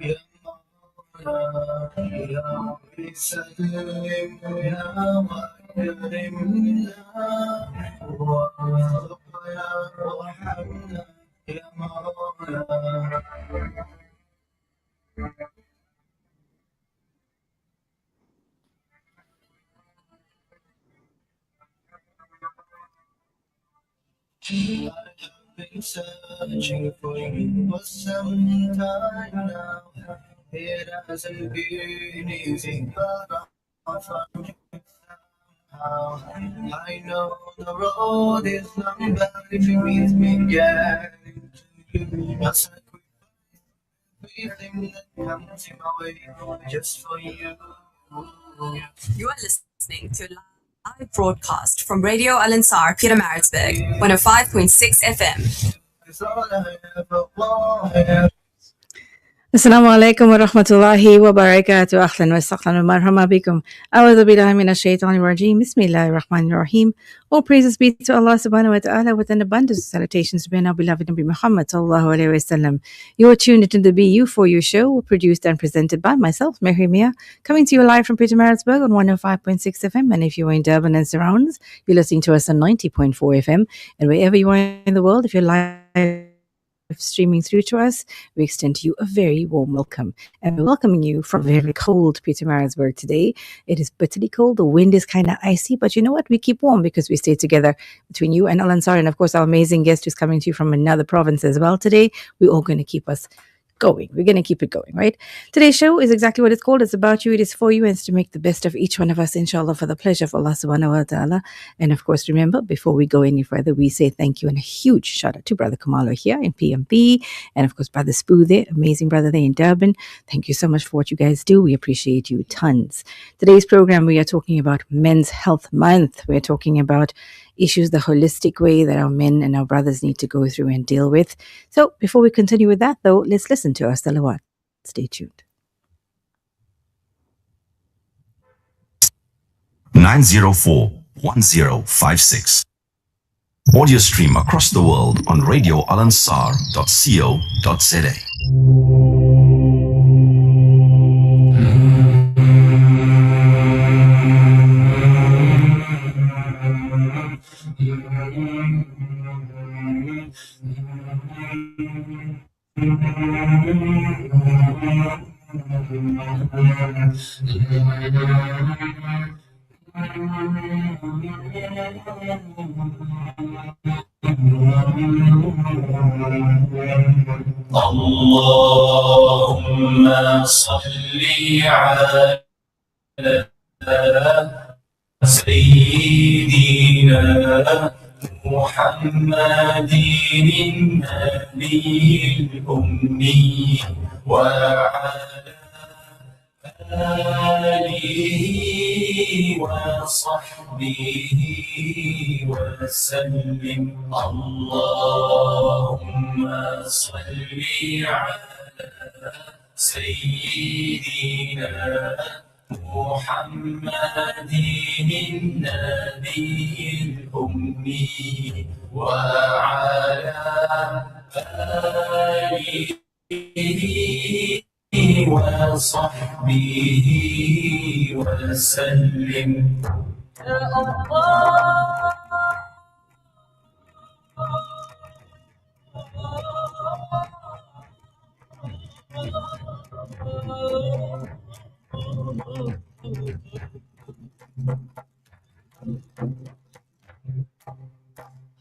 يا مولاي يا مسلم يا مكرمنا وارزقنا وارحمنا يا مولاي. I have been searching for you for some time now. It hasn't been easy, but I found you somehow. I know the road is long, but if you meet me getting to you, I'll sacrifice everything that comes in my way just for you. You are listening to a live broadcast from Radio Al Ansar, Pietermaritzburg, 105.6 FM. It's all I ever wanted. السلام عليكم ورحمة الله وبركاته. أهلا وسهلا ومرحبا بكم. أعوذ بالله من الشيطان الرجيم. بسم الله الرحمن الرحيم. All praises be to Allah subhanahu wa ta'ala, with an abundance of salutations to be our beloved Nabi Muhammad sallallahu alayhi wa sallam. You are tuned into the BU4U Show, produced and presented by myself, Mehri Mia, coming to you live from Pietermaritzburg on 105.6 FM. And if you are in Durban and surrounds, you're listening to us on 90.4 FM. And wherever you are in the world, if you're live streaming through to us, we extend to you a very warm welcome, and we're welcoming you from very cold Pietermaritzburg today. It is bitterly cold, the wind is kind of icy, but you know what, we keep warm because we stay together between you and Al Ansar, and of course our amazing guest who's coming to you from another province as well today. We're all going to keep us going. We're going to keep it going, right? Today's show is exactly what it's called. It's about you. It is for you, and it's to make the best of each one of us, inshallah, for the pleasure of Allah subhanahu wa ta'ala. And of course, remember, before we go any further, we say thank you and a huge shout out to Brother Kamalo here in PMP, and of course, Brother Spoo there, amazing brother there in Durban. Thank you so much for what you guys do. We appreciate you tons. Today's program, we are talking about Men's Health Month. We're talking about issues the holistic way that our men and our brothers need to go through and deal with. So before we continue with that, though, let's listen to our salawat. Stay tuned. 904-1056. Audio stream across the world on radioalansar.co.za. اللهم صل على سيدنا محمد النبي الأمي وعلى آله وصحبه وسلم. اللهم صل على سيدنا محمد النبي الأمي وعلى آله وصحبه وسلم. يا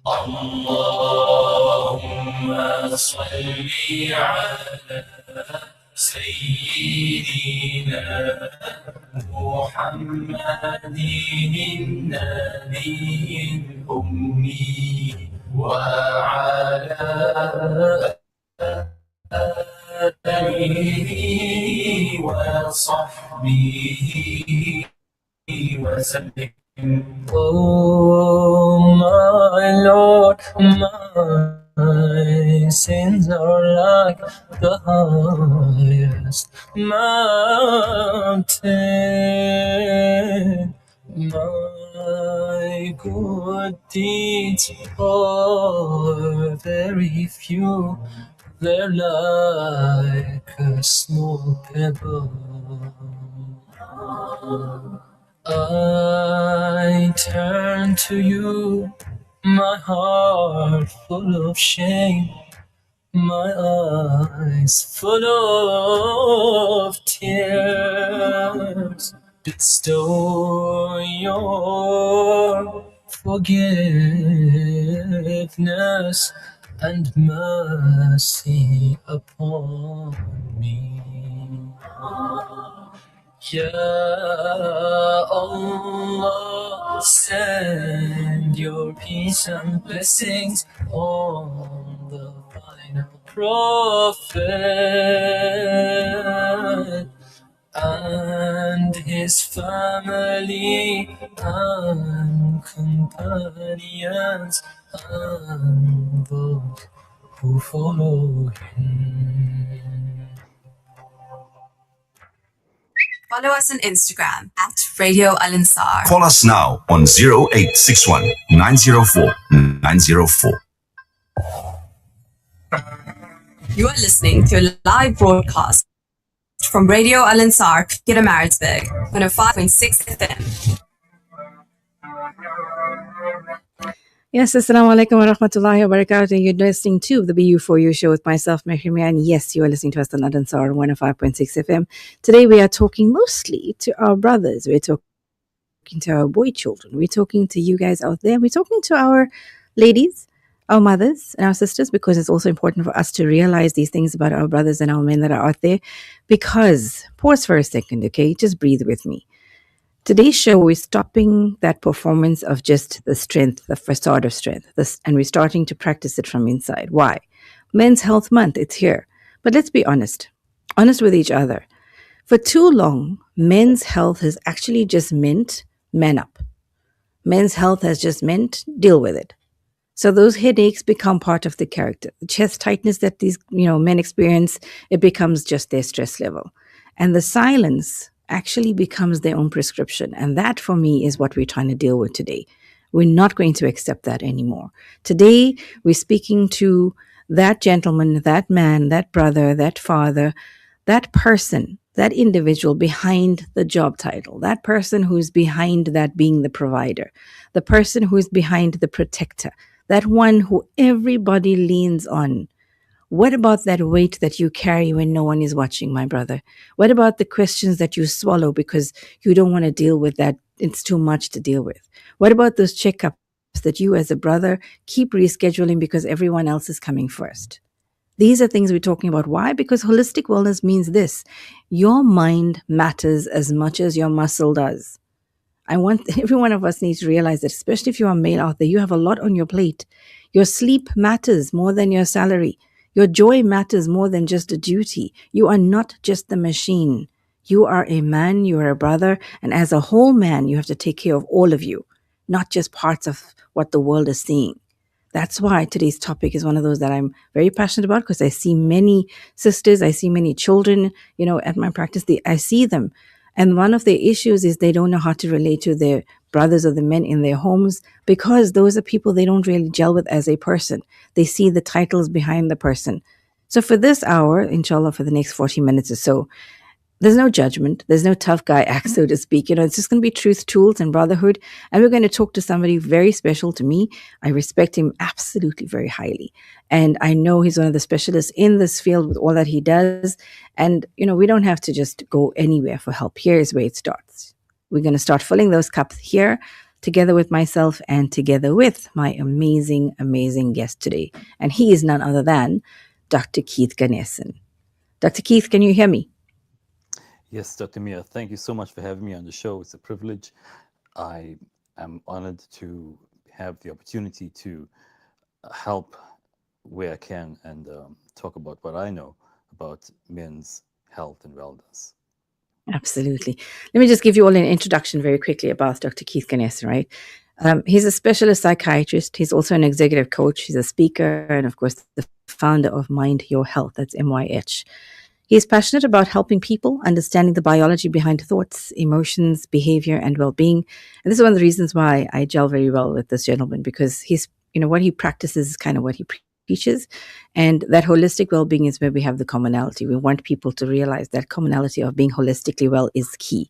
الله اللهم صل على سيدنا محمد النبي الأمي وعلى آله وصحبه وسلم. Oh my Lord, my sins are like the highest mountain. My good deeds are very few. They're like a small pebble. I turn to you, my heart full of shame, my eyes full of tears, bestow your forgiveness and mercy upon me. Ya Allah, send your peace and blessings on the final prophet and his family and companions and those who follow him. Follow us on Instagram at Radio Al Ansar. Call us now on 0861 904 904. You are listening to a live broadcast from Radio Al Ansar, Peter Maritzburg, 105.6 FM. Yes, assalamu alaikum wa rahmatullahi wa barakatuh. You're listening to the BU4U Show with myself, Mehrimia, and yes, you are listening to us on Ansar 105.6 FM. Today we are talking mostly to our brothers. We're talking to our boy children. We're talking to you guys out there. We're talking to our ladies, our mothers, and our sisters, because it's also important for us to realize these things about our brothers and our men that are out there. Because, pause for a second, okay? Just breathe with me. Today's show, we're stopping that performance of just the strength, the facade of strength, and we're starting to practice it from inside. Why? Men's Health Month, it's here. But let's be honest with each other. For too long, men's health has actually just meant man up. Men's health has just meant deal with it. So those headaches become part of the character. The chest tightness that these men experience, it becomes just their stress level. And the silence actually becomes their own prescription. And that, for me, is what we're trying to deal with today. We're not going to accept that anymore. Today, we're speaking to that gentleman, that man, that brother, that father, that person, that individual behind the job title, that person who's behind that being the provider, the person who's behind the protector, that one who everybody leans on. What about that weight that you carry when no one is watching, my brother? What about the questions that you swallow because you don't want to deal with that? It's too much to deal with. What about those checkups that you as a brother keep rescheduling because everyone else is coming first? These are things we're talking about. Why? Because holistic wellness means this. Your mind matters as much as your muscle does. I want every one of us needs to realize that, especially if you're a male out there, you have a lot on your plate. Your sleep matters more than your salary. Your joy matters more than just a duty. You are not just the machine. You are a man, you are a brother, and as a whole man, you have to take care of all of you, not just parts of what the world is seeing. That's why today's topic is one of those that I'm very passionate about, because I see many sisters, I see many children, at my practice, I see them. And one of the issues is they don't know how to relate to their brothers or the men in their homes, because those are people they don't really gel with as a person. They see the titles behind the person. So for this hour, inshallah, for the next 40 minutes or so, there's no judgment. There's no tough guy act, so to speak. It's just going to be truth, tools, and brotherhood. And we're going to talk to somebody very special to me. I respect him absolutely very highly. And I know he's one of the specialists in this field with all that he does. And, we don't have to just go anywhere for help. Here's where it starts. We're going to start filling those cups here, together with myself and together with my amazing, amazing guest today. And he is none other than Dr. Keith Ganasen. Dr. Keith, can you hear me? Yes, Dr. Mia, thank you so much for having me on the show. It's a privilege. I am honored to have the opportunity to help where I can and talk about what I know about men's health and wellness. Absolutely. Let me just give you all an introduction very quickly about Dr. Keith Ganasen, right? He's a specialist psychiatrist. He's also an executive coach. He's a speaker and, of course, the founder of Mind Your Health. That's MYH. He's passionate about helping people understanding the biology behind thoughts, emotions, behavior, and well-being. And this is one of the reasons why I gel very well with this gentleman, because he's, what he practices is kind of what he teaches. And that holistic well-being is where we have the commonality. We want people to realize that commonality of being holistically well is key.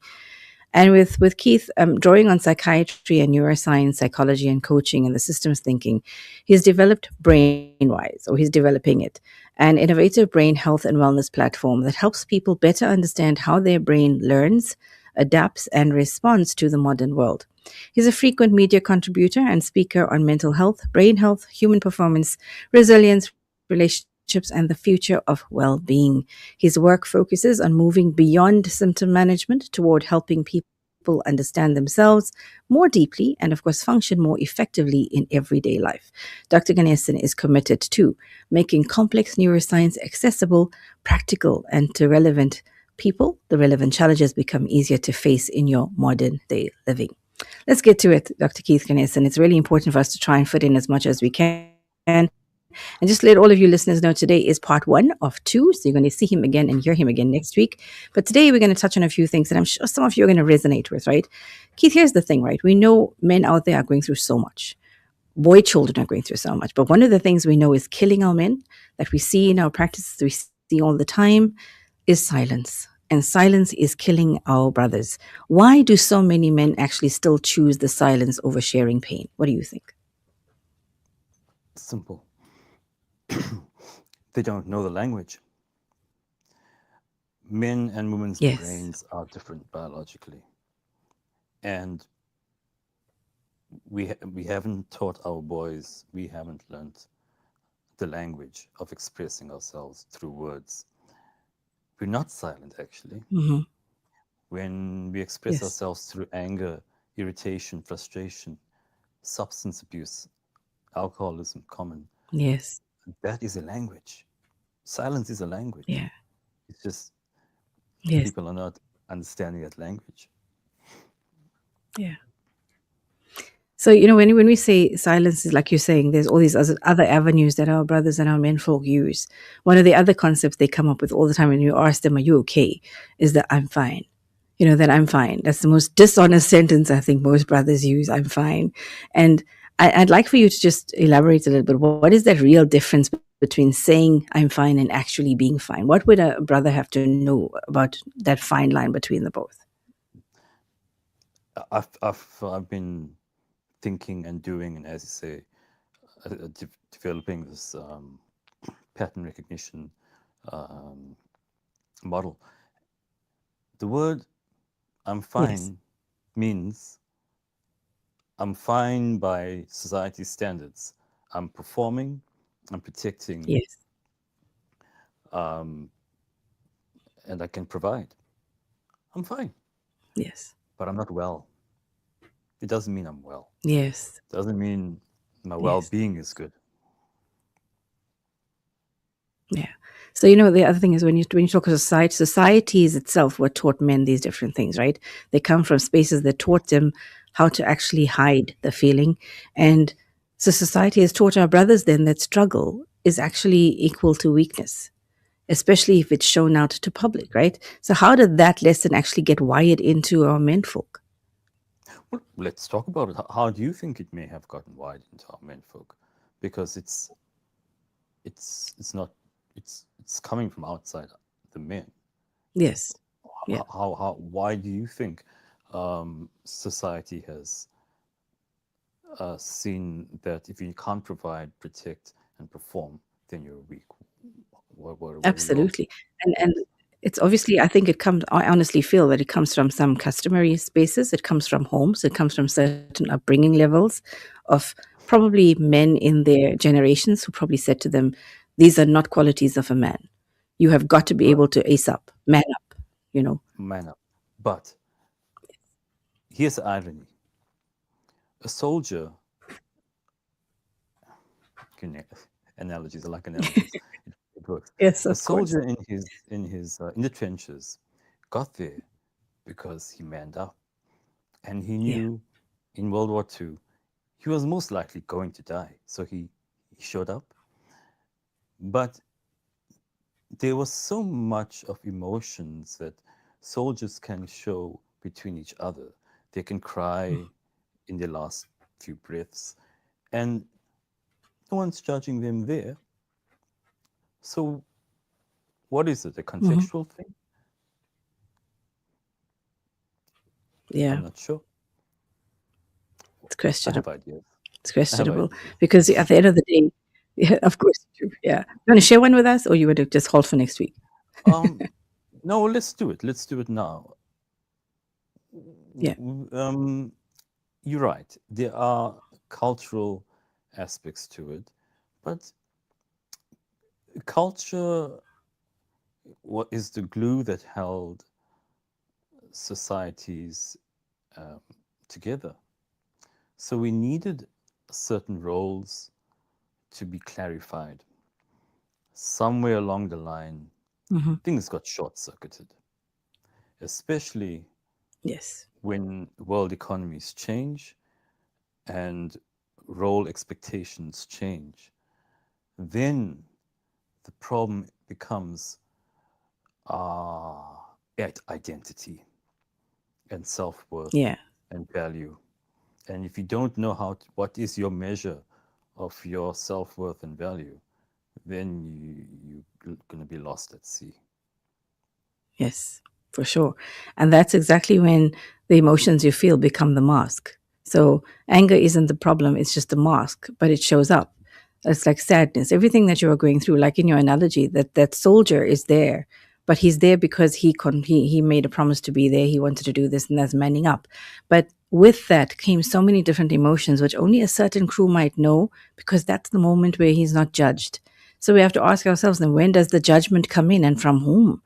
And with Keith, drawing on psychiatry and neuroscience, psychology and coaching and the systems thinking, he's developed BrainWise, or he's developing it, an innovative brain health and wellness platform that helps people better understand how their brain learns, adapts, and responds to the modern world. He's a frequent media contributor and speaker on mental health, brain health, human performance, resilience, relationships, and the future of well being. His work focuses on moving beyond symptom management toward helping people understand themselves more deeply and, of course, function more effectively in everyday life. Dr. Ganasen is committed to making complex neuroscience accessible, practical, and to relevant people. The relevant challenges become easier to face in your modern day living. Let's get to it, Dr. Keith Ganasen. It's really important for us to try and fit in as much as we can. And just to let all of you listeners know, today is part 1 of 2. So you're going to see him again and hear him again next week. But today we're going to touch on a few things that I'm sure some of you are going to resonate with, right? Keith, here's the thing, right? We know men out there are going through so much. Boy children are going through so much. But one of the things we know is killing our men, that we see in our practices, we see all the time, is silence. And silence is killing our brothers. Why do so many men actually still choose the silence over sharing pain? What do you think? Simple. They don't know the language. Men and women's Yes. brains are different biologically. And we haven't taught our boys, we haven't learned the language of expressing ourselves through words. We're not silent, actually. Mm-hmm. When we express Yes. ourselves through anger, irritation, frustration, substance abuse, alcoholism, common, Yes. that is a language. Silence is a language. Yeah. It's just Yes. people are not understanding that language. Yeah. So, when we say silence, is like you're saying, there's all these other avenues that our brothers and our menfolk use. One of the other concepts they come up with all the time when you ask them, are you okay? Is that I'm fine. That I'm fine. That's the most dishonest sentence I think most brothers use, I'm fine. And I'd like for you to just elaborate a little bit. What is that real difference between saying I'm fine and actually being fine? What would a brother have to know about that fine line between the both? I've been thinking and doing, and as you say, developing this pattern recognition model. The word I'm fine means I'm fine by society standards. I'm performing, I'm protecting, Yes. and I can provide. I'm fine, Yes. but I'm not well. It doesn't mean I'm well. Yes. It doesn't mean my Yes. well-being is good. Yeah. So the other thing is when you talk of societies itself were taught men these different things, right? They come from spaces that taught them how to actually hide the feeling, and so society has taught our brothers then that struggle is actually equal to weakness, especially if it's shown out to public, right? So how did that lesson actually get wired into our menfolk? Well, let's talk about it. How do you think it may have gotten wired into our menfolk? Because it's not it's coming from outside the men. Yes. Yeah. How why do you think society has seen that if you can't provide, protect, and perform, then you're weak? What Absolutely. And it's obviously, I think I honestly feel that it comes from some customary spaces. It comes from homes. It comes from certain upbringing levels of probably men in their generations who probably said to them, these are not qualities of a man. You have got to be able to ace up, man up, Man up. But here's the irony. A soldier, analogies, I like analogies. It works. Yes, A of course. soldier in the trenches got there because he manned up, and he knew in World War II he was most likely going to die, so he showed up. But there was so much of emotions that soldiers can show between each other. They can cry in their last few breaths, and no one's judging them there. So, what is it? A Mm-hmm. contextual thing? Yeah, I'm not sure. it's I have questionable. ideas. It's I have questionable ideas. because at the end of the day, yeah, of course, yeah. You want to share one with us, or you want to just hold for next week? Um, no, let's do it. Let's do it now. Yeah. You're right. There are cultural aspects to it, but culture what is the glue that held societies um, together. So we needed certain roles to be clarified. Somewhere along the line, Mm-hmm. things got short circuited, especially Yes. when world economies change and role expectations change. Then the problem becomes at identity and self-worth Yeah. and value. And if you don't know what is your measure of your self-worth and value, then you're going to be lost at sea. Yes, for sure. And that's exactly when the emotions you feel become the mask. So anger isn't the problem, it's just the mask, but it shows up. It's like sadness, everything that you are going through, like in your analogy, that soldier is there, but he's there because he made a promise to be there. He wanted to do this, and that's manning up. But with that came so many different emotions, which only a certain crew might know, because that's the moment where he's not judged. So we have to ask ourselves, then when does the judgment come in, and from whom?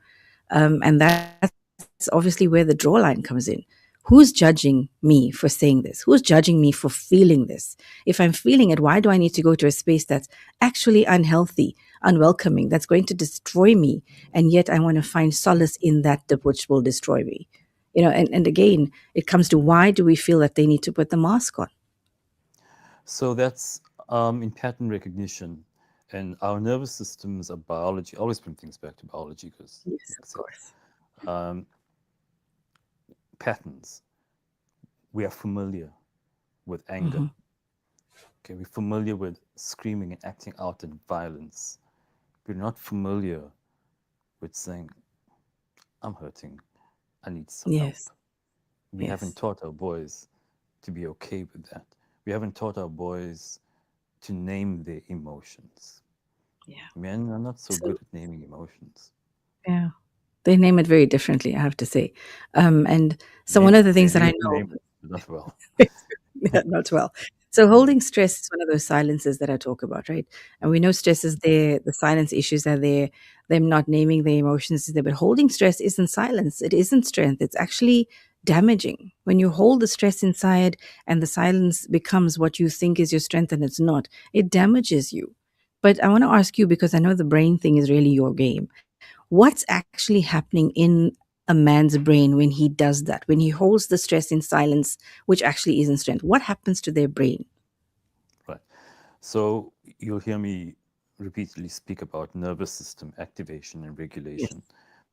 And that's obviously where the draw line comes in. Who's judging me for saying this? Who's judging me for feeling this? If I'm feeling it, why do I need to go to a space that's actually unhealthy, unwelcoming, that's going to destroy me? And yet I want to find solace in that which will destroy me. And again, it comes to, why do we feel that they need to put the mask on? So that's in pattern recognition. And our nervous systems are biology. I always bring things back to biology because it Yes, makes of sense. course. Patterns. We are familiar with anger. Hmm. Okay, we're familiar with screaming and acting out in violence. We're not familiar with saying, I'm hurting. I need some help. Yes, We haven't yes, taught our boys to be okay with that. We haven't taught our boys to name their emotions. yeah. Men are not so So, good at naming emotions. yeah. They name it very differently, I have to say. And so one Name of the they things that I name know, name it, but not well. yeah, not well. So holding stress is one of those silences that I talk about, right? And we know stress is there, the silence issues are there, them not naming the emotions is there, but holding stress isn't silence. It isn't strength. It's actually damaging. When you hold the stress inside and the silence becomes what you think is your strength and it's not, it damages you. But I want to ask you, because I know the brain thing is really your game. What's actually happening in a man's brain when he does that, when he holds the stress in silence, which actually isn't strength? What happens to their brain? Right. So you'll hear me repeatedly speak about nervous system activation and Yes. regulation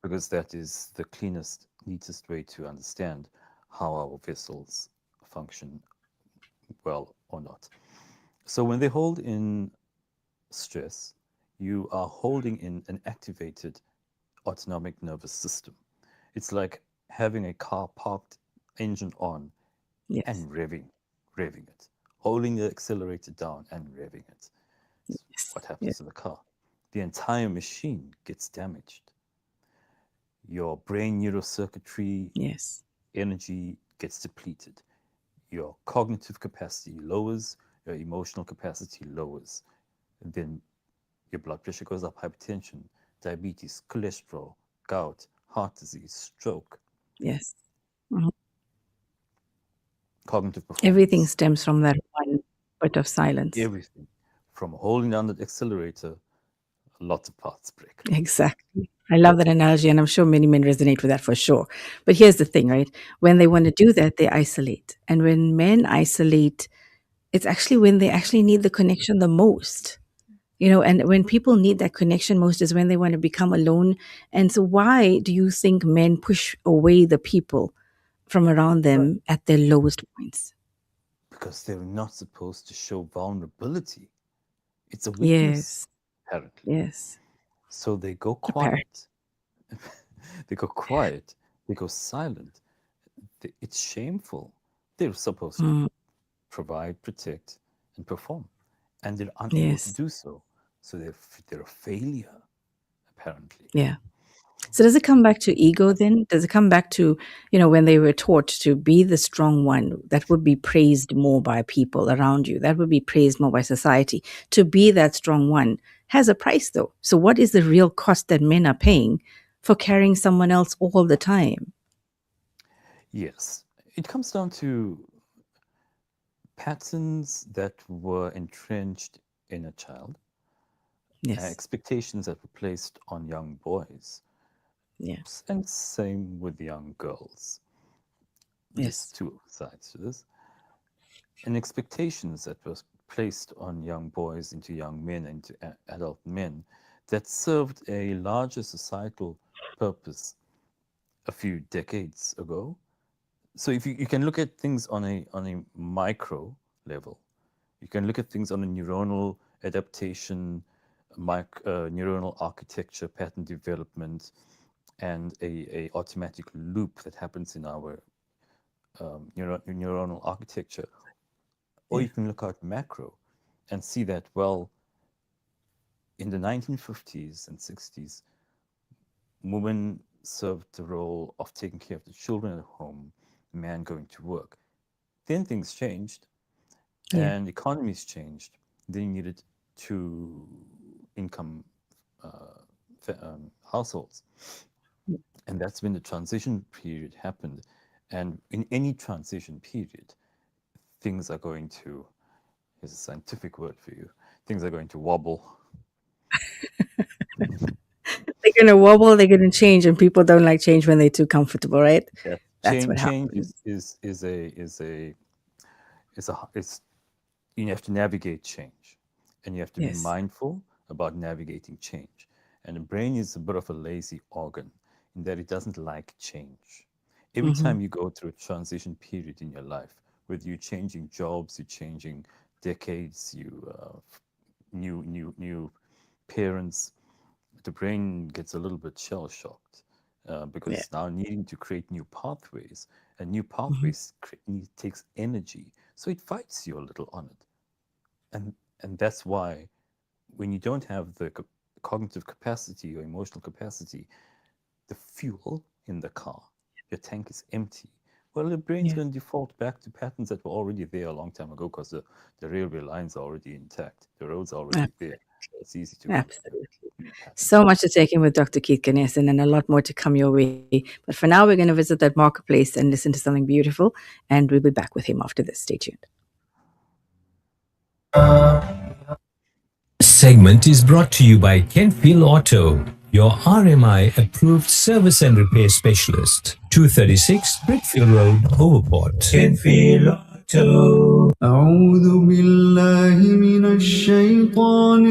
because that is the cleanest, neatest way to understand how our vessels function well or not. So when they hold in stress, you are holding in an activated autonomic nervous system. It's like having a car parked, engine on, Yes. and revving it, holding the accelerator down and revving it. Yes. What happens Yes. to the car? The entire machine gets damaged. Your brain neurocircuitry Yes. energy gets depleted. Your cognitive capacity lowers, your emotional capacity lowers. Then your blood pressure goes up, hypertension, diabetes, cholesterol, gout, heart disease, stroke, Yes. Mhm. cognitive Everything performance, stems from that one bit of silence. everything. From holding down that accelerator, lots of parts break. Exactly. I love that analogy, and I'm sure many men resonate with that for sure. But here's the thing, right? When they want to do that, they isolate. And when men isolate, it's actually when they actually need the connection the most. And when people need that connection most is when they want to become alone. And so why do you think men push away the people from around Right. them at their lowest points? Because they're not supposed to show vulnerability. It's a weakness, Yes. apparently. Yes. So they go The parent. quiet. They go quiet. They go silent. It's shameful. They're supposed to provide, protect, and perform, and they're unable to Yes. do so. So they're a failure, apparently. Yeah. So does it come back to ego then? Does it come back to, when they were taught to be the strong one that would be praised more by people around you, that would be praised more by society? To be that strong one has a price though. So what is the real cost that men are paying for carrying someone else all the time? Yes. It comes down to patterns that were entrenched in a child, Yes. expectations that were placed on young boys, Yes. and same with young girls. Yes. There's two sides to this. And expectations that was placed on young boys into young men, into adult men, that served a larger societal purpose a few decades ago. So if you can look at things on a micro level, you can look at things on a neuronal adaptation, neuronal architecture, pattern development, and a automatic loop that happens in our neuronal architecture. Or you can look at macro and see that, well, in the 1950s and 60s, women served the role of taking care of the children at home, man going to work. Then things changed, and economies changed. They needed two income households. And that's when the transition period happened. And in any transition period, things are going to, here's a scientific word for you, things are going to wobble. They're going to wobble, they're going to change, and people don't like change when they're too comfortable, right? Yeah. That's what Change happens. is you have to navigate change, and you have to be Yes. mindful about navigating change. And the brain is a bit of a lazy organ in that it doesn't like change. Every time you go through a transition period in your life, whether you're changing jobs, you're changing decades, new parents, the brain gets a little bit shell shocked because it's now needing to create new pathways, and new pathways takes energy, so it fights you a little on it, and that's why when you don't have the cognitive capacity or emotional capacity, the fuel in the car, your tank is empty. Well, the brain's going to default back to patterns that were already there a long time ago because the railway lines are already intact. The roads are already there. It's easy to Absolutely. So much to take in with Dr. Keith Ganasen, and a lot more to come your way. But for now, we're going to visit that marketplace and listen to something beautiful, and we'll be back with him after this. Stay tuned. Segment is brought to you by Kenfield Auto, your RMI approved service and repair specialist. 236 Brickfield Road, Overport. Kenfield Auto. أعوذ بالله من الشيطان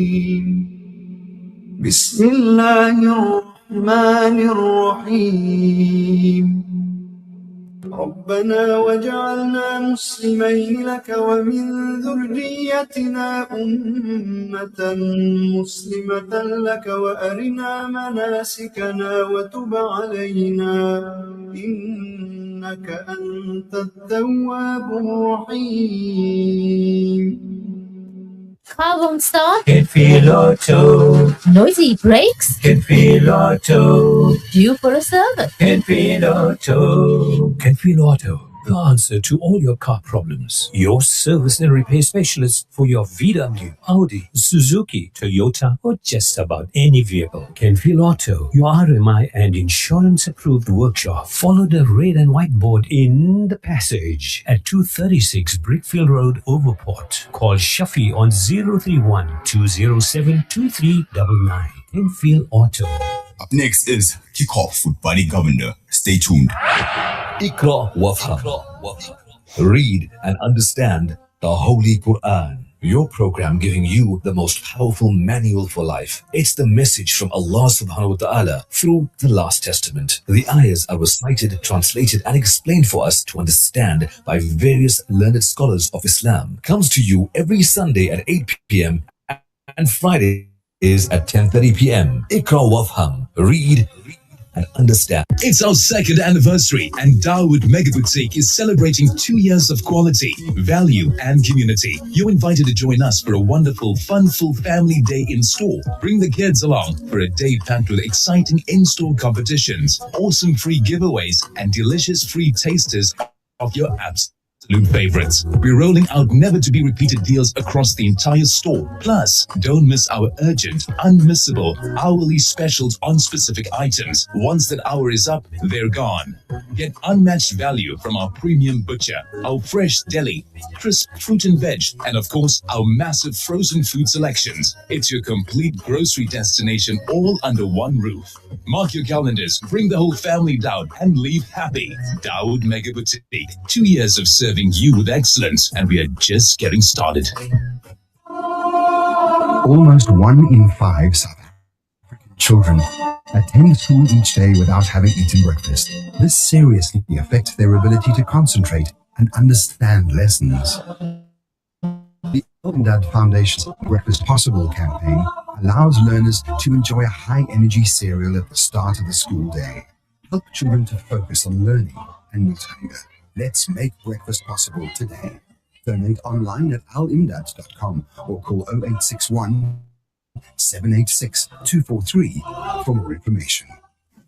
الرجيم بسم الله الرحمن الرحيم ربنا وجعلنا مسلمين لك ومن ذريتنا أمة مسلمة لك وأرنا مناسكنا وتب علينا إنك أنت التواب الرحيم. Car won't start? Kenfield Auto. Noisy brakes? Kenfield Auto. Due for a service? Kenfield Auto. Kenfield Auto, the answer to all your car problems. Your service and repair specialist for your VW, Audi, Suzuki, Toyota, or just about any vehicle. Kenfield Auto, your RMI and insurance approved workshop. Follow the red and white board in the passage at 236 Brickfield Road, Overport. Call Shafi on 031 207 2399. Kenfield Auto. Up next is Kickoff with Buddy Governor. Stay tuned. Iqra Wafa. Read and understand the Holy Quran. Your program giving you the most powerful manual for life. It's the message from Allah subhanahu wa ta'ala through the last testament. The ayahs are recited, translated and explained for us to understand by various learned scholars of Islam. Comes to you every Sunday at 8 p.m. and Friday is at 10:30 p.m. Iqra wafham. Read and understand. It's our second anniversary and Dawood Mega Boutique is celebrating 2 years of quality, value and community. You're invited to join us for a wonderful, fun-filled family day in store. Bring the kids along for a day packed with exciting in-store competitions, awesome free giveaways and delicious free tasters of your absolute favorites. We're rolling out never to be repeated deals across the entire store. Plus, don't miss our urgent, unmissable, hourly specials on specific items. Once that hour is up, they're gone. Get unmatched value from our premium butcher, our fresh deli, crisp fruit and veg, and of course, our massive frozen food selections. It's your complete grocery destination all under one roof. Mark your calendars, bring the whole family down and leave happy. Dawood Mega Boutique, 2 years of serving you with excellence, and we are just getting started. Almost 1 in 5 South African children attend school each day without having eaten breakfast. This seriously affects their ability to concentrate and understand lessons. The Al-Imdad Foundation's Breakfast Possible campaign allows learners to enjoy a high-energy cereal at the start of the school day. Help children to focus on learning and not hunger. Let's make breakfast possible today. Donate online at alimdad.com or call 0861 786 243 for more information.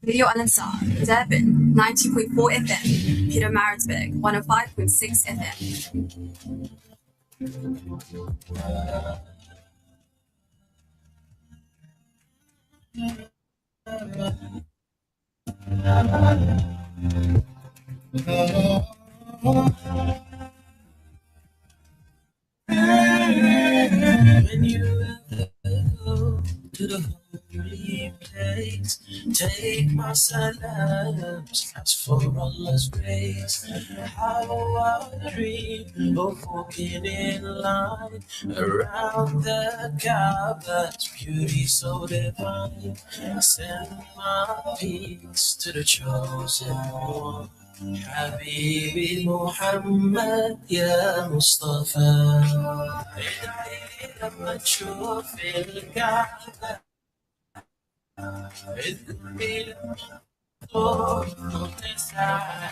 Radio Al-Ansar, Durban, 90.4 FM, Peter Maritzburg, 105.6 FM. When you go to the holy place, take my salams, ask for Allah's grace. How I dream of walking in line around the Kaaba's beauty so divine. Send my peace to the chosen one. حبيبي محمد يا مصطفى ادعي لي لما تشوف الكعبة اذكرني لما تطول تسعى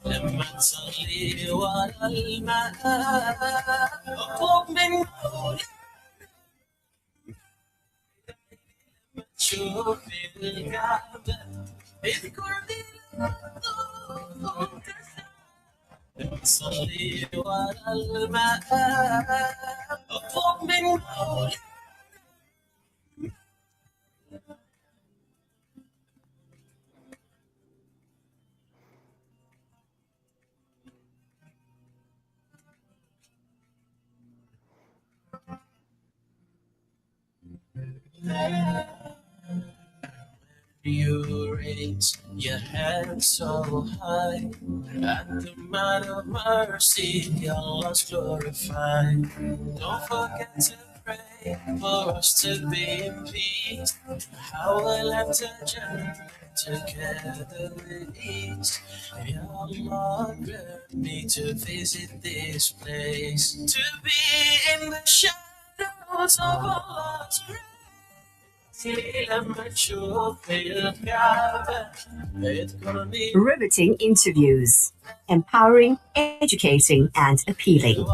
لما تصلي ورا الماء اطلب من مولاي لما تشوف الكعبة اذكرني لما صلي ورا الماء اطلب من مولاي You raise your hand so high at the man of mercy, Allah's glorified. Don't forget to pray for us to be in peace. How we'll enter Jannah together with ease. Ya Allah, grant me to visit this place, to be in the shadows of Allah's grace. Riveting interviews, empowering, educating, and appealing.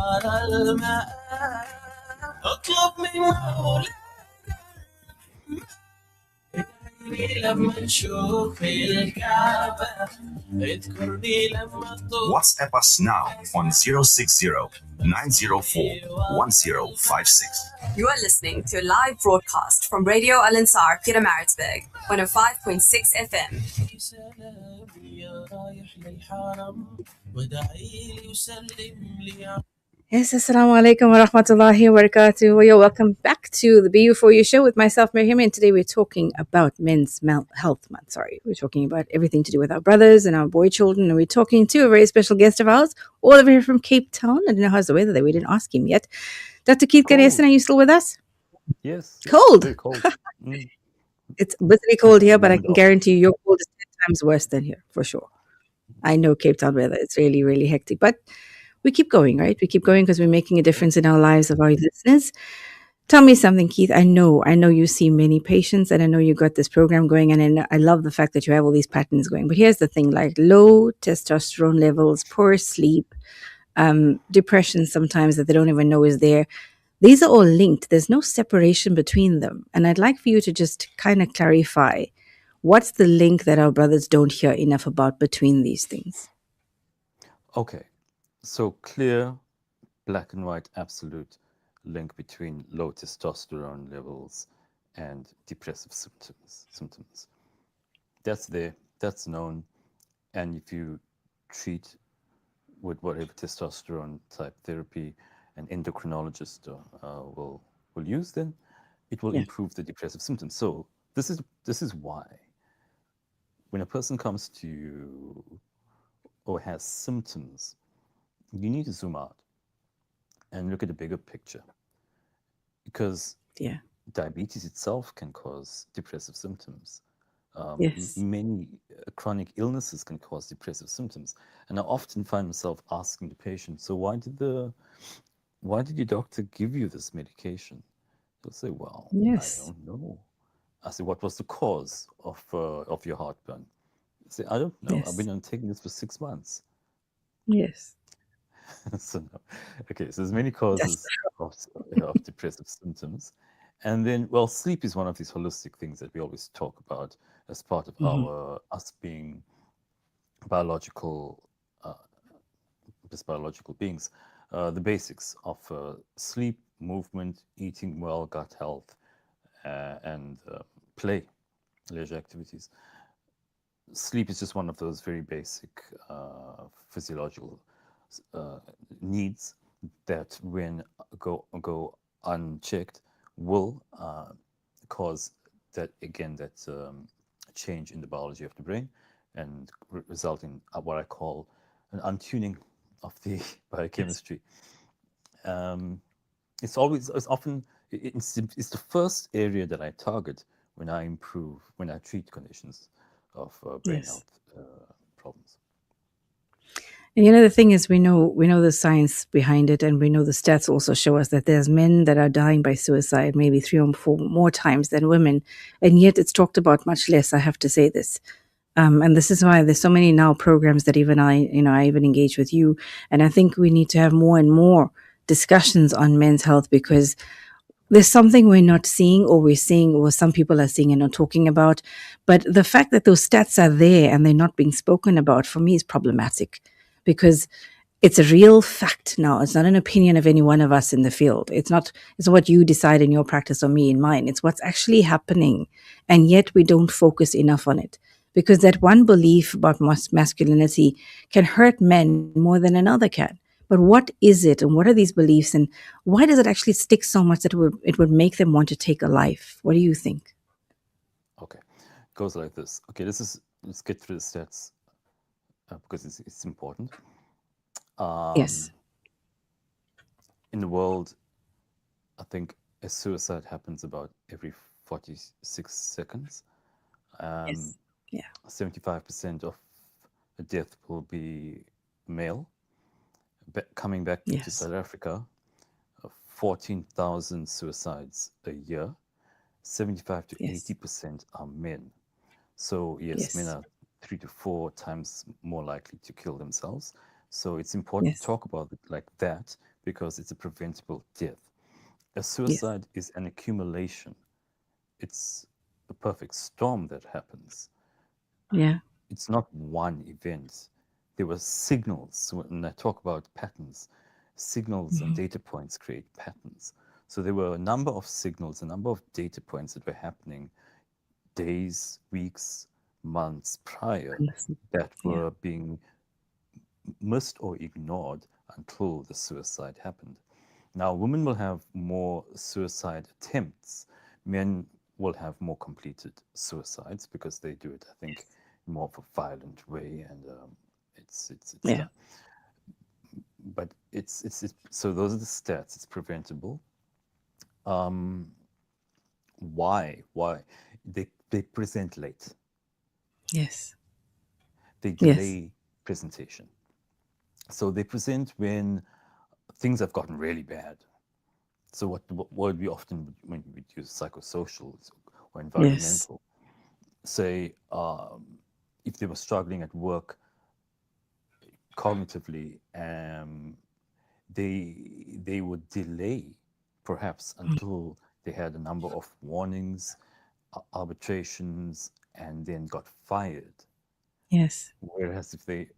WhatsApp us now on 060-904-1056. You are listening to a live broadcast from Radio Al-Ansar, Peter Maritzburg, 105.6 FM. Yes, assalamu alaikum wa rahmatullahi wa barakatuh. Well, you're welcome back to the BU4U Show with myself, Miriam, and today we're talking about Men's Health Month. Sorry, we're talking about everything to do with our brothers and our boy children, and we're talking to a very special guest of ours, all over here from Cape Town. I don't know how's the weather there. We didn't ask him yet. Dr. Keith Ganasen, Cold. are you still with us? Yes, yes, Cold. very cold. Mm. It's bitterly cold here, but I Warmed can up. guarantee you your cold is 10 times worse than here, for sure. I know Cape Town weather. It's really, really hectic. But we keep going, right? We keep going because we're making a difference in our lives of our listeners. Tell me something, Keith. I know you see many patients, and I know you got this program going, and I love the fact that you have all these patterns going. But here's the thing: like low testosterone levels, poor sleep, depression sometimes that they don't even know is there. These are all linked. There's no separation between them, and I'd like for you to just kind of clarify what's the link that our brothers don't hear enough about between these things. Okay, so clear, black and white, absolute link between low testosterone levels and depressive symptoms. That's there, that's known, and if you treat with whatever testosterone type therapy an endocrinologist will use, then it will Yeah. improve the depressive symptoms. So this is why when a person comes to you or has symptoms, you need to zoom out and look at the bigger picture, because Yeah. diabetes itself can cause depressive symptoms. Yes. Many chronic illnesses can cause depressive symptoms, and I often find myself asking the patient, "So why did your doctor give you this medication?" They'll say, "Well, I Yes. don't know." I say, "What was the cause of your heartburn?" They say, "I don't know. I've Yes. been on taking this for 6 months." Yes. So no. Okay, so there's many That's causes of depressive symptoms. And then, well, sleep is one of these holistic things that we always talk about as part of our us being biological, just biological beings. The basics of sleep, movement, eating well, gut health, and play, leisure activities. Sleep is just one of those very basic physiological needs that, when go unchecked, will cause that, again, that change in the biology of the brain, and result in what I call an untuning of the biochemistry. It's often it's the first area that I target when I treat conditions of brain yes. health problems. And the thing is, we know the science behind it, and we know the stats also show us that there's men that are dying by suicide maybe 3 or 4 more times than women, and yet it's talked about much less. I have to say this. And this is why there's so many now programs that even I even engage with you. And I think we need to have more and more discussions on men's health, because there's something we're not seeing, or we're seeing, or some people are seeing and not talking about. But the fact that those stats are there and they're not being spoken about, for me, is problematic, because it's a real fact now. It's not an opinion of any one of us in the field. It's what you decide in your practice or me in mine. It's what's actually happening. And yet we don't focus enough on it, because that one belief about masculinity can hurt men more than another can. But what is it, and what are these beliefs, and why does it actually stick so much that it would make them want to take a life? What do you think? Okay, it goes like this. Okay, let's get through the stats because it's important. Yes. In the world, I think a suicide happens about every 46 seconds. Yes. Yeah. 75% of a death will be male. Coming back to Yes. South Africa, 14,000 suicides a year. 75 to Yes. 80% are men. So yes, men Yes. are 3 to 4 times more likely to kill themselves. So it's important to Yes. talk about it like that, because it's a preventable death. A Yes. suicide is an accumulation. It's a perfect storm that happens. Yeah. It's not one event. There were signals. When I talk about patterns, signals and data points create patterns. So there were a number of signals, a number of data points that were happening days, weeks, months prior, Understood. that Yeah. were being missed or ignored until the suicide happened. Now, women will have more suicide attempts. Men will have more completed suicides because they do it, I think, more of a violent way, and it's Yeah. done. But it's so those are the stats. It's preventable. Um, why? Why? They present late. Yes. They Yes. delay presentation. So they present when things have gotten really bad. So what we often, when we use psychosocial or Yes. environmental, say if they were struggling at work cognitively, they would delay perhaps until they had a number of warnings, arbitrations, and then got fired. Yes. Whereas if they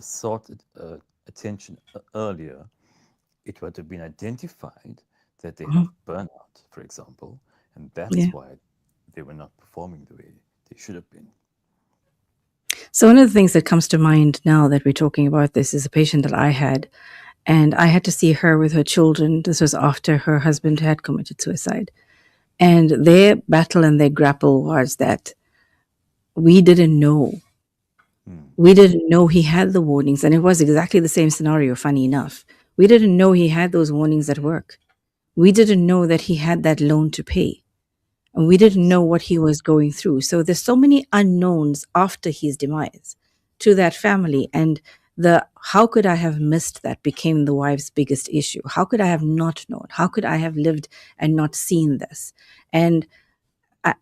sought attention earlier, it would have been identified that they have Mhm. burnout, for example, and Yeah. that's why they were not performing the way they should have been. So one of the things that comes to mind now that we're talking about this is a patient that I had, and I had to see her with her children. This was after her husband had committed suicide. And their battle and their grapple was that we didn't know. Hmm. We didn't know he had the warnings. And it was exactly the same scenario, funny enough. We didn't know he had those warnings at work. We didn't know that he had that loan to pay. And we didn't Yes. know what he was going through. So there's so many unknowns after his demise to that family. And the how could I have missed that became the wife's biggest issue. How could I have not known? How could I have lived and not seen this? And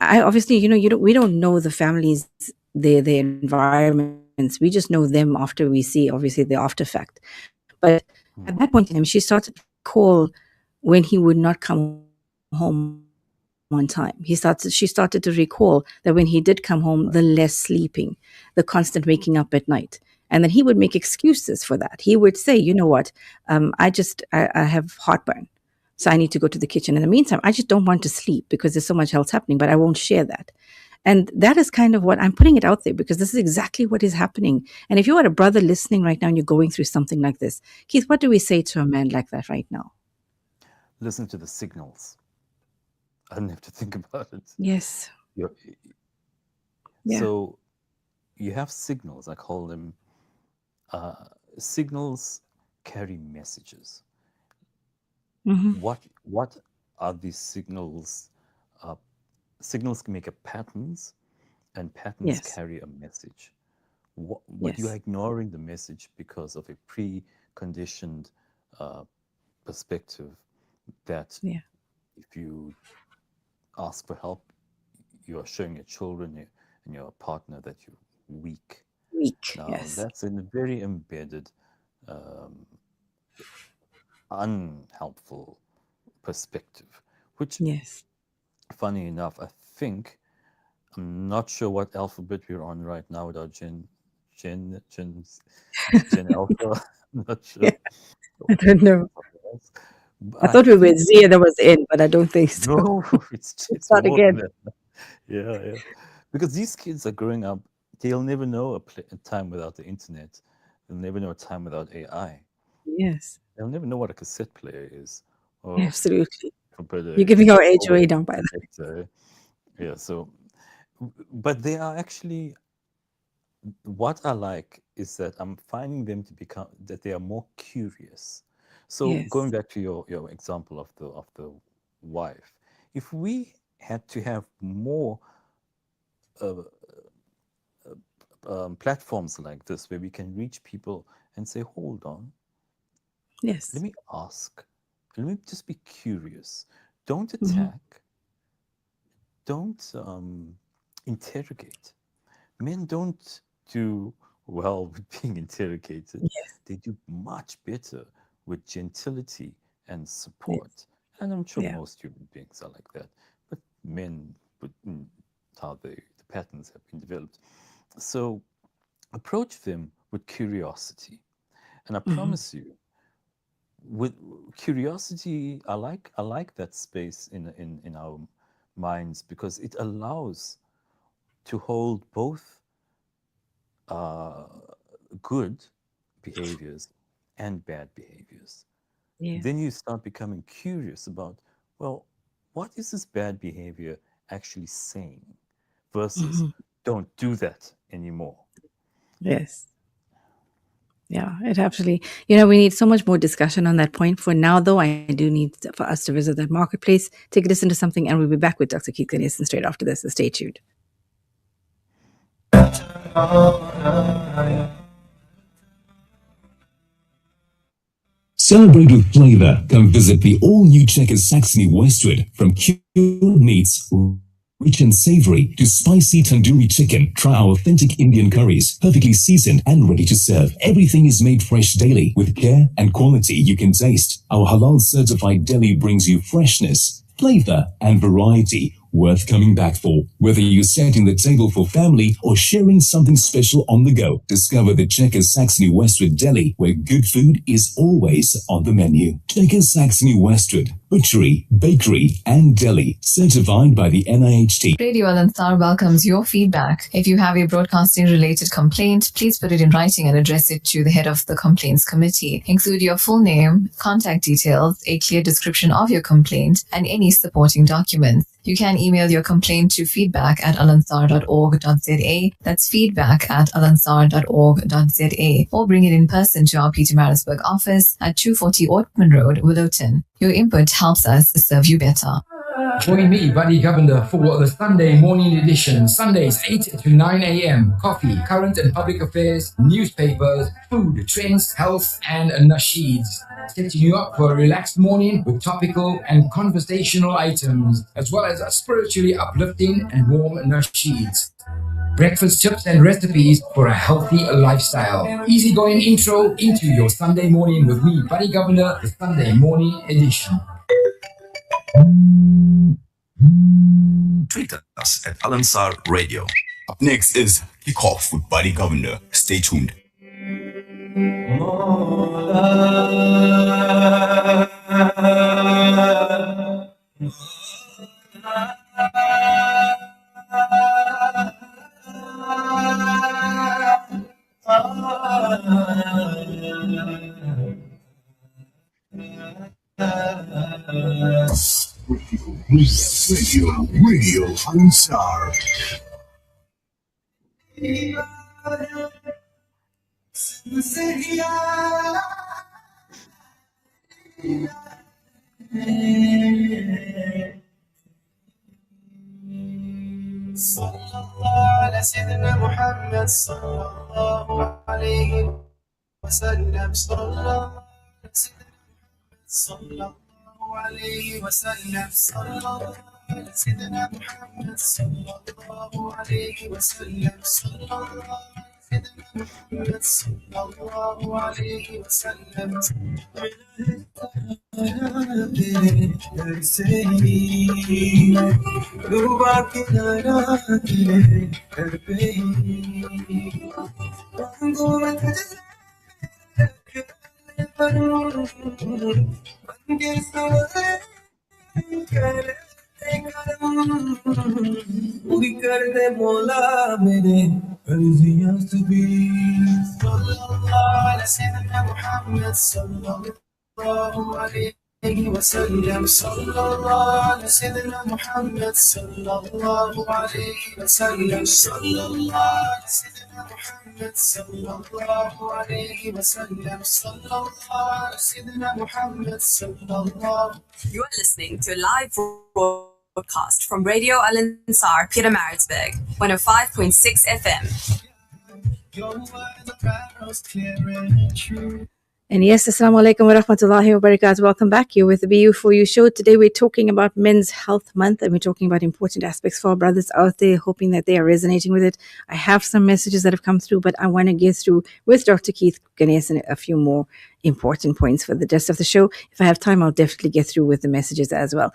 I obviously, we don't know the families, their environments. We just know them after we see, obviously, the after fact. But at that Hmm. point in time, she started to recall when he would not come home on time. She started to recall that when he did come home, the less sleeping, the constant waking up at night. And then he would make excuses for that. He would say, you know what, I have heartburn. So I need to go to the kitchen. In the meantime, I just don't want to sleep because there's so much else happening, but I won't share that. And that is kind of what I'm putting it out there because this is exactly what is happening. And if you are a brother listening right now and you're going through something like this, Keith, what do we say to a man like that right now? Listen to the signals. I don't have to think about it. Yes. You're, Yeah. so you have signals. I call them signals carry messages. Hmm. What are these signals? Uh, Signals make a patterns, and patterns Yes. carry a message. But you are Yes. ignoring the message because of a preconditioned uh, perspective that Yeah. if you ask for help, you are showing your children and your partner that you're weak. Weak. Now, Yes. that's a very embedded, um, unhelpful perspective, which, Yes. funny enough, I think, I'm not sure what alphabet we're on right now with our Gen Alpha. I'm not Yeah. sure. I don't know. Something else. I I thought we were think Z and that was N, but I don't think so. no, Let's it's start more than again. that. Yeah, yeah. Because these kids are growing up, they'll never know a time without the internet. They'll never know a time without AI. Yes. They'll never know what a cassette player is, or Absolutely. compared You're to giving our age old away now by that. projector. Yeah, so, but they are actually, what I like is that I'm finding them to become, that they are more curious. So going Yes. back to your example of the wife, if we had to have more uh, platforms like this where we can reach people and say, hold on, let Yes. me ask, let me just be curious. Don't Hmm. attack, don't interrogate. Men don't do well with being interrogated. Yes. They do much better with gentility and Yes. support. And I'm sure Yeah. most human beings are like that. But men, how the patterns have been developed. So approach them with curiosity. And I Hmm. promise you, with curiosity, I like that space in our minds because it allows to hold both uh, good behaviors and bad behaviors. Yes. Then you start becoming curious about, well, what is this bad behavior actually saying versus don't do that anymore. Yes. Yeah, it absolutely. We need so much more discussion on that point. For now, though, I do need for us to visit that marketplace, take a listen to something, and we'll be back with Dr. Keith Ganasen straight after this. So stay tuned. Celebrate with flavor. Come visit the all-new Checkers Saxony Westwood. From cured meats, rich and savory, to spicy tandoori chicken. Try our authentic Indian curries, perfectly seasoned and ready to serve. Everything is made fresh daily with care and quality you can taste. Our halal certified deli brings you freshness, flavor and variety worth coming back for. Whether you're setting the table for family or sharing something special on the go, discover the Checkers Saxony Westwood Deli, where good food is always on the menu. Checkers Saxony Westwood, butchery, bakery and deli, certified by the NIHT. Radio Al-Ansar welcomes your feedback. If you have a broadcasting related complaint, please put it in writing and address it to the head of the complaints committee. Include your full name, contact details, a clear description of your complaint, and any supporting documents. You can email your complaint to feedback@alansar.org.za. That's feedback@alansar.org.za. Or bring it in person to our Pietermaritzburg office at 240 Ortman Road, Willowton. Your input helps us serve you better. Join me, Buddy Governor, for the Sunday morning edition. Sundays 8 to 9 a.m. Coffee, current and public affairs, newspapers, food, trends, health, and nasheeds. Setting you up for a relaxed morning with topical and conversational items, as well as spiritually uplifting and warm nasheeds. Breakfast tips and recipes for a healthy lifestyle. Easygoing intro into your Sunday morning with me, Buddy Governor, the Sunday morning edition. Tweet us at Al-Ansar Radio. Up next is Kick Off with Buddy Governor. Stay tuned. Radio Al-Ansar. صلى الله على سيدنا محمد صلى الله عليه وسلم صلى الله على سيدنا محمد صلى الله عليه وسلم صلى الله على سيدنا محمد صلى الله عليه وسلم صلى الله على سيدنا محمد صلى الله عليه وسلم पूरी कर दे मौला मेरे अर्जियां सभी सल्लल्लाहु अलैहि सैयदना मुहम्मद सल्लल्लाहु अलैहि वसल्लम सल्लल्लाहु अलैहि सैयदना मुहम्मद सल्लल्लाहु अलैहि वसल्लम सल्लल्लाहु अलैहि सैयदना मुहम्मद सल्लल्लाहु अलैहि वसल्लम सल्लल्लाहु अलैहि सैयदना मुहम्मद सल्लल्लाहु. You are listening to a live broadcast from Radio Al-Ansar, Pietermaritzburg, 105.6 FM. And yes, Assalamu alaikum wa rahmatullahi wa barakatuh. Welcome back. You're with the BU4U Show. Today we're talking about Men's Health Month, and we're talking about important aspects for our brothers out there, hoping that they are resonating with it. I have some messages that have come through, but I want to get through with Dr. Keith Ganasen a few more important points for the rest of the show. If I have time, I'll definitely get through with the messages as well.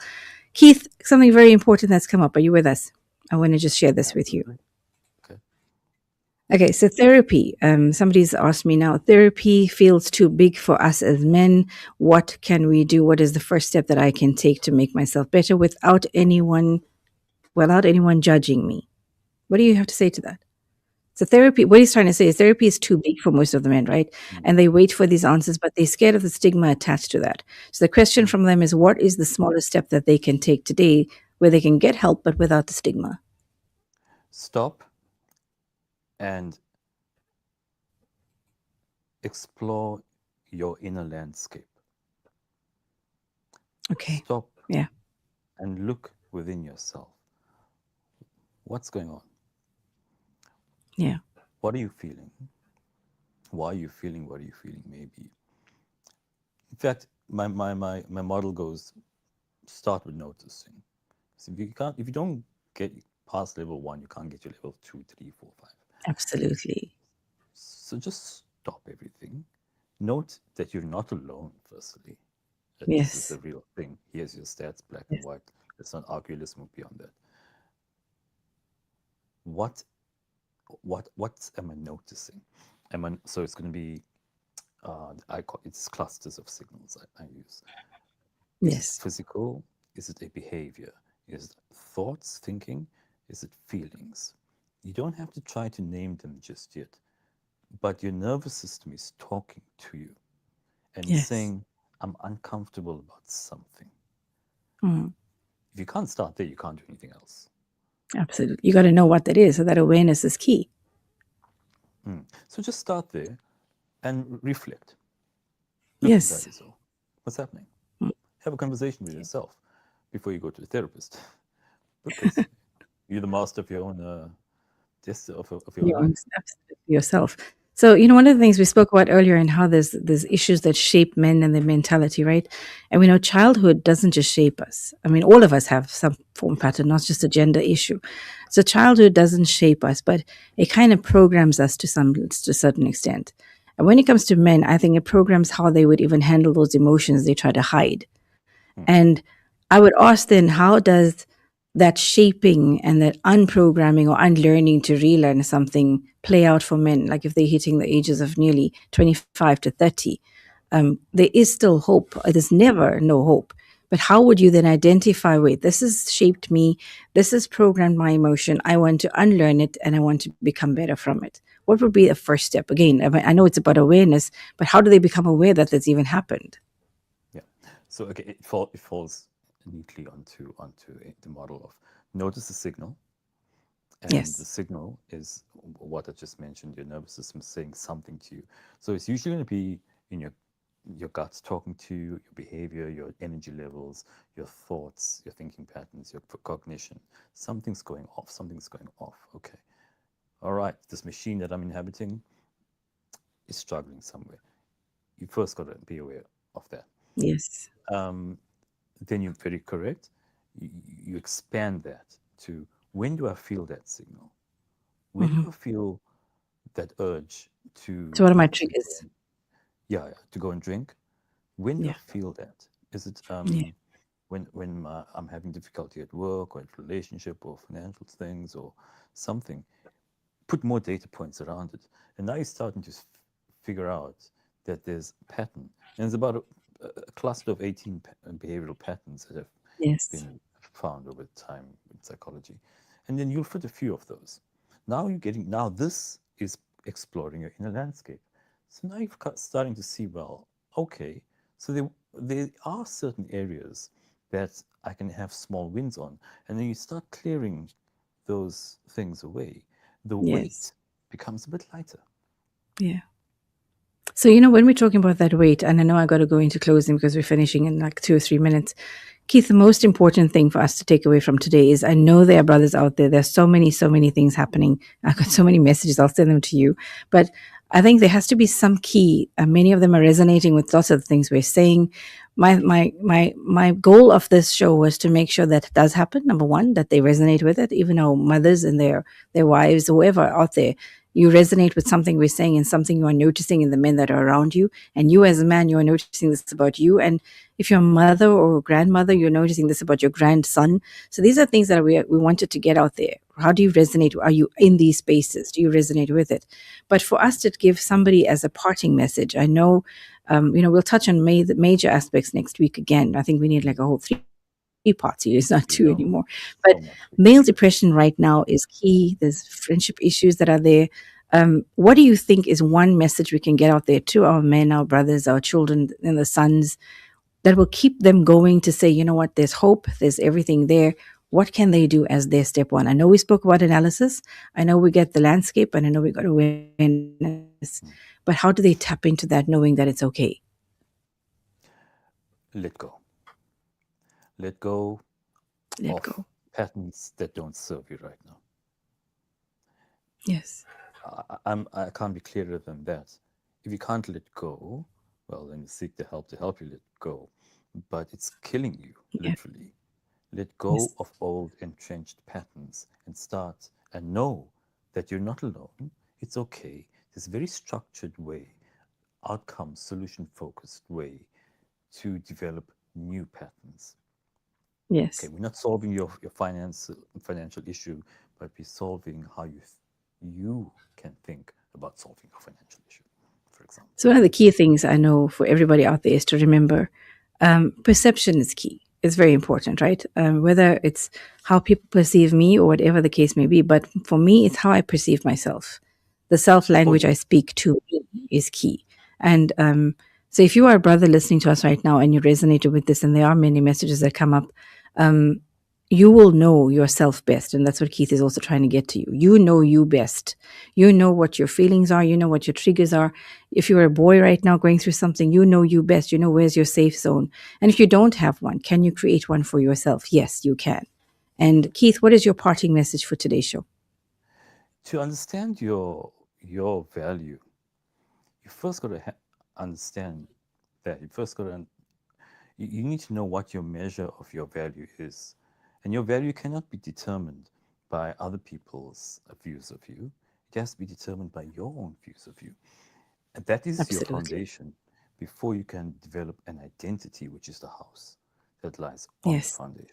Keith, something very important that's come up. Are you with us? I want to just share this with you. Okay, so therapy. Somebody's asked me now, therapy feels too big for us as men. What can we do? What is the first step that I can take to make myself better without anyone judging me? What do you have to say to that? So therapy, what he's trying to say is therapy is too big for most of the men, right? And they wait for these answers, but they're scared of the stigma attached to that. So the question from them is, what is the smallest step that they can take today where they can get help, but without the stigma? Stop and explore your inner landscape. Okay. Stop Yeah. and look within yourself. What's going on? Yeah. What are you feeling? Why are you feeling what are you feeling? Maybe. In fact, my model goes, start with noticing. So if you don't get past level 1, you can't get to level 2, 3, 4, 5. Absolutely. So just stop everything. Note that you're not alone, firstly. That Yes. this is the real thing. Here's your stats, black and white. Let's not argue, let's move beyond that. What am I noticing? So it's going to be, it's clusters of signals I use. Is Yes. it physical? Is it a behavior? Is it thoughts, thinking? Is it feelings? You don't have to try to name them just yet, but your nervous system is talking to you and Yes. saying, I'm uncomfortable about something. Mm. If you can't start there, you can't do anything else. Absolutely. You got to know what that is. So that awareness is key. So just start there and reflect. Look Yes. inside yourself. What's happening? Have a conversation with yourself before you go to the therapist, because you're the master of your own test of your Yeah, life. absolutely yourself. So, one of the things we spoke about earlier and how there's issues that shape men and their mentality, right? And we know childhood doesn't just shape us. I mean, all of us have some form pattern, not just a gender issue. So childhood doesn't shape us, but it kind of programs us to a certain extent. And when it comes to men, I think it programs how they would even handle those emotions they try to hide. And I would ask then, how does that shaping and that unprogramming or unlearning to relearn something play out for men? Like if they're hitting the ages of nearly 25 to 30, there is still hope. There's never no hope. But how would you then identify, wait, this has shaped me, this has programmed my emotion, I want to unlearn it and I want to become better from it? What would be the first step? Again, I know it's about awareness, but how do they become aware that that's even happened? Yeah. So okay, it falls neatly onto the model of notice the signal, and Yes. the signal is what I just mentioned. Your nervous system saying something to you. So it's usually going to be in your guts talking to you, your behavior, your energy levels, your thoughts, your thinking patterns, your cognition. Something's going off. Something's going off. Okay. All right. This machine that I'm inhabiting is struggling somewhere. You first got to be aware of that. Yes. Then you're very correct. You expand that to, when do I feel that signal? When do I feel that urge to? So what are my triggers? To go and drink. When do I feel that? Is it when I'm having difficulty at work or at relationship or financial things or something? Put more data points around it, and now you're starting to figure out that there's a pattern, and it's about a cluster of 18 behavioral patterns that have been found over time in psychology, and then you'll fit a few of those. Now this is exploring your inner landscape. So now you're starting to see, well, okay, so there are certain areas that I can have small wins on, and then you start clearing those things away. The weight becomes a bit lighter. Yeah. So, when we're talking about that weight, and I know I got to go into closing because we're finishing in like 2 or 3 minutes. Keith, the most important thing for us to take away from today is, I know there are brothers out there. There's so many things happening. I've got so many messages. I'll send them to you. But I think there has to be some key. Many of them are resonating with lots of the things we're saying. My goal of this show was to make sure that it does happen. Number one, that they resonate with it, even our mothers and their wives, whoever out there. You resonate with something we're saying and something you are noticing in the men that are around you. And you as a man, you are noticing this about you. And if you're a mother or a grandmother, you're noticing this about your grandson. So these are things that we wanted to get out there. How do you resonate? Are you in these spaces? Do you resonate with it? But for us to give somebody as a parting message, I know, we'll touch on the major aspects next week again. I think we need like a whole 3 party. It's not two No, anymore. But so much. male depression right now is key. There's friendship issues that are there. What do you think is one message we can get out there to our men, our brothers, our children, and the sons that will keep them going to say, you know what, there's hope, there's everything there. What can they do as their step one? I know we spoke about analysis. I know we get the landscape, and I know we got awareness. But how do they tap into that knowing that it's okay? Let go. Let go Let of go. patterns that don't serve you right now. Yes. I can't be clearer than that. If you can't let go, well, then you seek the help to help you let go. But it's killing you, literally. Let go Yes. of old entrenched patterns and start and know that you're not alone. It's okay. There's a very structured way, outcome, solution-focused way to develop new patterns. Yes. Okay, we're not solving your financial issue, but we're solving how you can think about solving a financial issue, for example. So one of the key things I know for everybody out there is to remember perception is key. It's very important, right? Whether it's how people perceive me or whatever the case may be. But for me, it's how I perceive myself. The self-language I speak to me is key. And so if you are a brother listening to us right now and you resonated with this, and there are many messages that come up, you will know yourself best. And that's what Keith is also trying to get to you. You know you best. You know what your feelings are. You know what your triggers are. If you're a boy right now going through something, you know you best. You know where's your safe zone. And if you don't have one, can you create one for yourself? Yes, you can. And Keith, what is your parting message for today's show? To understand your value, you first got to understand that. You first got to you need to know what your measure of your value is. And your value cannot be determined by other people's views of you. It has to be determined by your own views of you. And that is Absolutely. your foundation before you can develop an identity, which is the house that lies on the foundation.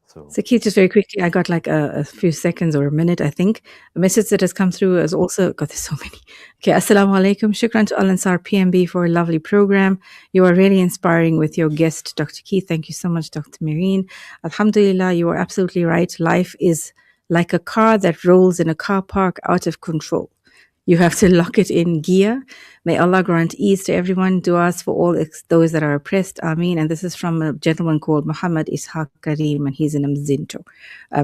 So Keith, just very quickly, I got like a few seconds or a minute, I think. A message that has come through has also, God, there's so many. Okay, Assalamu alaikum. Shukran to Al Ansar PMB for a lovely program. You are really inspiring with your guest, Dr. Keith. Thank you so much, Dr. Marine. Alhamdulillah, you are absolutely right. Life is like a car that rolls in a car park out of control. You have to lock it in gear. May Allah grant ease to everyone. Du'as for all those that are oppressed. Ameen. And this is from a gentleman called Muhammad Ishaq Kareem, and he's in Mzinto.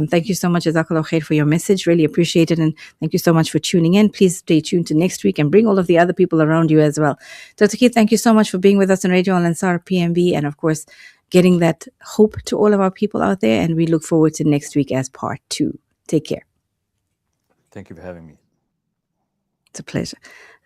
Thank you so much, Jazakallah khair, for your message. Really appreciate it. And thank you so much for tuning in. Please stay tuned to next week and bring all of the other people around you as well. Dr. Keith, thank you so much for being with us on Radio Al Ansar PMB, and of course, getting that hope to all of our people out there. And we look forward to next week as part 2. Take care. Thank you for having me. It's a pleasure.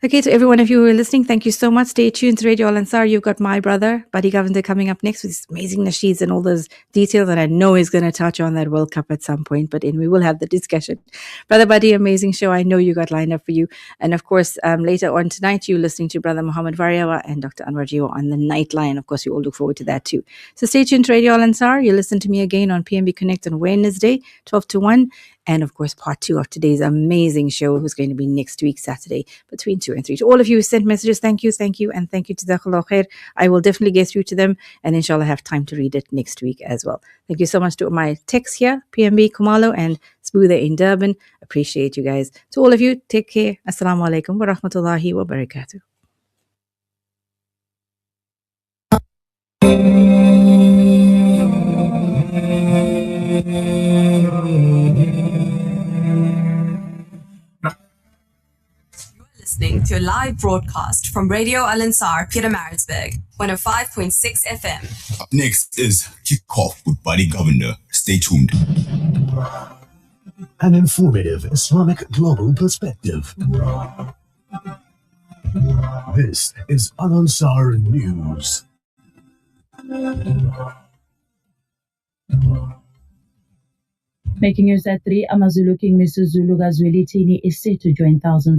Okay, to every one of you who are listening, thank you so much. Stay tuned to Radio Al Ansar. You've got my brother, Buddy Govender, coming up next with his amazing nasheeds and all those details that I know he's going to touch on that World Cup at some point, but we will have the discussion. Brother Buddy, amazing show. I know you got lined up for you. And of course, later on tonight, you're listening to Brother Muhammad Variawa and Dr. Anwar Jio on the Nightline. Of course, we all look forward to that too. So stay tuned to Radio Al Ansar. You listen to me again on PMB Connect on Wednesday, 12 to 1. And of course, part 2 of today's amazing show, who's going to be next week, Saturday, between 2 and 3. To all of you who sent messages, thank you, and thank you to Jazakallah khair. I will definitely get through to them, and inshallah have time to read it next week as well. Thank you so much to my techs here, PMB, Kumalo, and Smoother in Durban. Appreciate you guys. To all of you, take care. Assalamu alaikum wa rahmatullahi wa barakatuh. Listening to a live broadcast from Radio Al Ansar, Pietermaritzburg, 105.6 FM. Up next is Kick Off with Buddy Govender. Stay tuned. An informative Islamic global perspective. This is Al Ansar News. Making news at 3, Amazulu King Mr. Zulu Gazweli Tini is set to join thousands